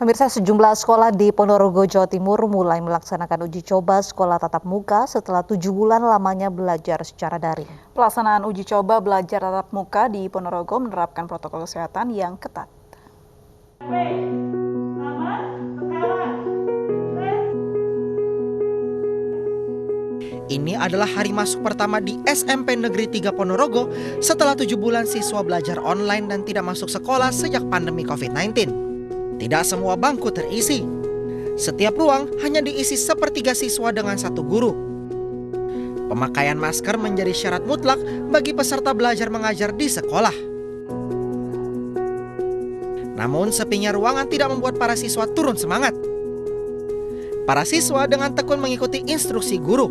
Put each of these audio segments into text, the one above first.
Pemirsa, sejumlah sekolah di Ponorogo, Jawa Timur mulai melaksanakan uji coba sekolah tatap muka setelah 7 bulan lamanya belajar secara daring. Pelaksanaan uji coba belajar tatap muka di Ponorogo menerapkan protokol kesehatan yang ketat. Ini adalah hari masuk pertama di SMP Negeri 3 Ponorogo setelah 7 bulan siswa belajar online dan tidak masuk sekolah sejak pandemi COVID-19. Tidak semua bangku terisi. Setiap ruang hanya diisi sepertiga siswa dengan satu guru. Pemakaian masker menjadi syarat mutlak bagi peserta belajar mengajar di sekolah. Namun sepinya ruangan tidak membuat para siswa turun semangat. Para siswa dengan tekun mengikuti instruksi guru.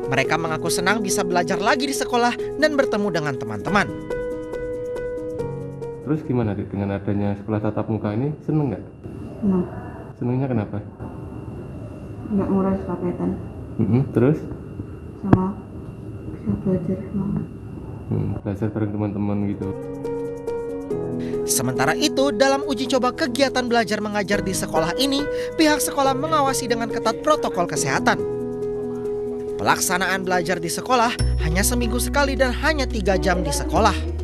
Mereka mengaku senang bisa belajar lagi di sekolah dan bertemu dengan teman-teman. Terus gimana Dik, dengan adanya sekolah tatap muka ini, seneng nggak? Seneng. Senengnya kenapa? Nggak nguras paketan. Terus? Sama bisa belajar semangat. Belajar bareng teman-teman gitu. Sementara itu, dalam uji coba kegiatan belajar mengajar di sekolah ini, pihak sekolah mengawasi dengan ketat protokol kesehatan. Pelaksanaan belajar di sekolah hanya seminggu sekali dan hanya 3 jam di sekolah.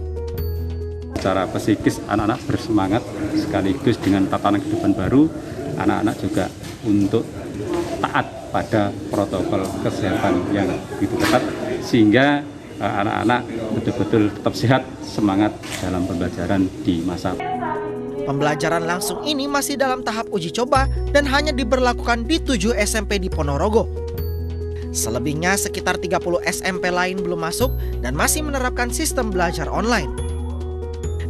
Secara psikis anak-anak bersemangat, sekaligus dengan tatanan kehidupan baru, anak-anak juga untuk taat pada protokol kesehatan yang begitu ketat, sehingga anak-anak betul-betul tetap sehat, semangat dalam pembelajaran di masa. Pembelajaran langsung ini masih dalam tahap uji coba dan hanya diberlakukan di 7 SMP di Ponorogo. Selebihnya sekitar 30 SMP lain belum masuk dan masih menerapkan sistem belajar online.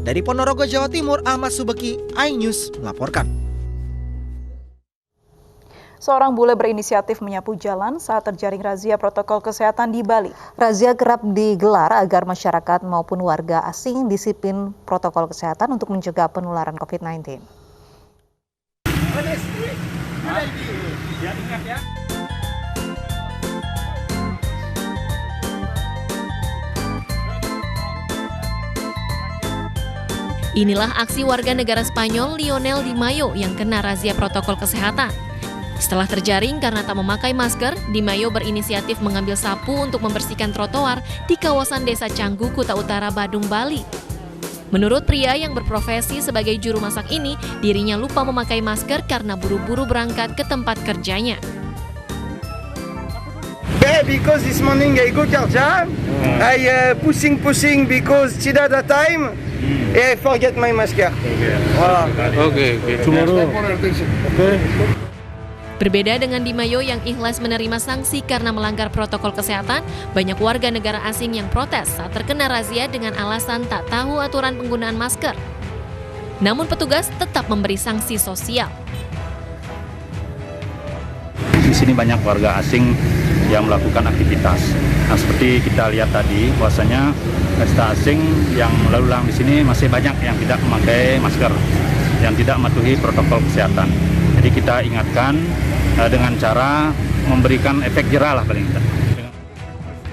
Dari Ponorogo, Jawa Timur, Ahmad Subeki, iNews melaporkan. Seorang bule berinisiatif menyapu jalan saat terjaring razia protokol kesehatan di Bali. Razia kerap digelar agar masyarakat maupun warga asing disiplin protokol kesehatan untuk mencegah penularan COVID-19. Inilah aksi warga negara Spanyol Lionel Di Mayo yang kena razia protokol kesehatan. Setelah terjaring karena tak memakai masker, Di Mayo berinisiatif mengambil sapu untuk membersihkan trotoar di kawasan Desa Canggu, Kuta Utara, Badung, Bali. Menurut pria yang berprofesi sebagai juru masak ini, dirinya lupa memakai masker karena buru-buru berangkat ke tempat kerjanya. Because this morning I go Karja, I pushing because tidak ada time. I forget my masker. Okay. Tomorrow. Okay. Berbeda dengan Di Mayo yang ikhlas menerima sanksi karena melanggar protokol kesehatan, banyak warga negara asing yang protes saat terkena razia dengan alasan tak tahu aturan penggunaan masker. Namun petugas tetap memberi sanksi sosial. Di sini banyak warga asing yang melakukan aktivitas. Nah, seperti kita lihat tadi, bahwasanya peserta asing yang lalu lalang di sini masih banyak yang tidak memakai masker, yang tidak mematuhi protokol kesehatan. Jadi kita ingatkan dengan cara memberikan efek jerah lah paling tidak.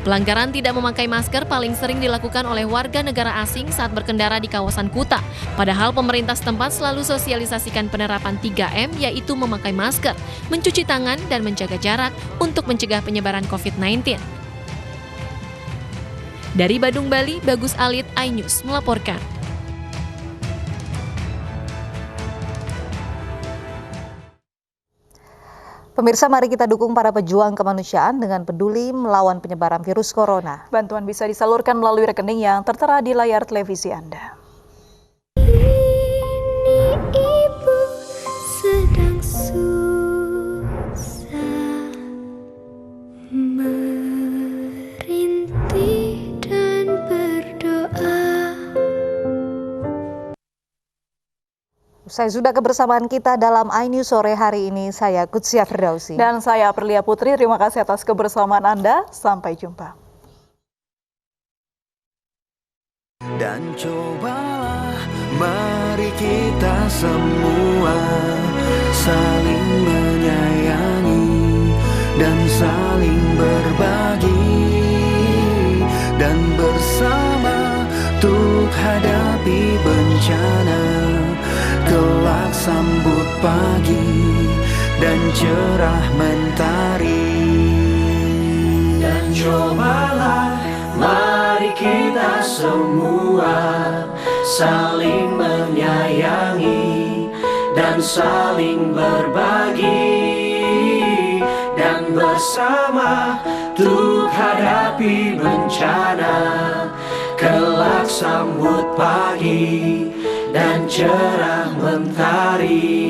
Pelanggaran tidak memakai masker paling sering dilakukan oleh warga negara asing saat berkendara di kawasan Kuta. Padahal pemerintah setempat selalu sosialisasikan penerapan 3M, yaitu memakai masker, mencuci tangan, dan menjaga jarak untuk mencegah penyebaran COVID-19. Dari Badung, Bali, Bagus Alit, iNews melaporkan. Pemirsa, mari kita dukung para pejuang kemanusiaan dengan peduli melawan penyebaran virus corona. Bantuan bisa disalurkan melalui rekening yang tertera di layar televisi Anda. Ibu sedang susah merintih dan berdoa. Saya sudah kebersamaan kita dalam iNews sore hari ini. Saya Kutsia Firdausi. Dan saya Aprilia Putri. Terima kasih atas kebersamaan Anda. Sampai jumpa. Dan cobalah, mari kita semua saling menyayangi dan saling berbagi dan bersama tuh hadapi bencana. Kelak sambut pagi dan cerah mentari. Dan cobalah mari kita semua saling menyayangi dan saling berbagi, dan bersama untuk hadapi bencana. Kelak sambut pagi dan cerah mentari.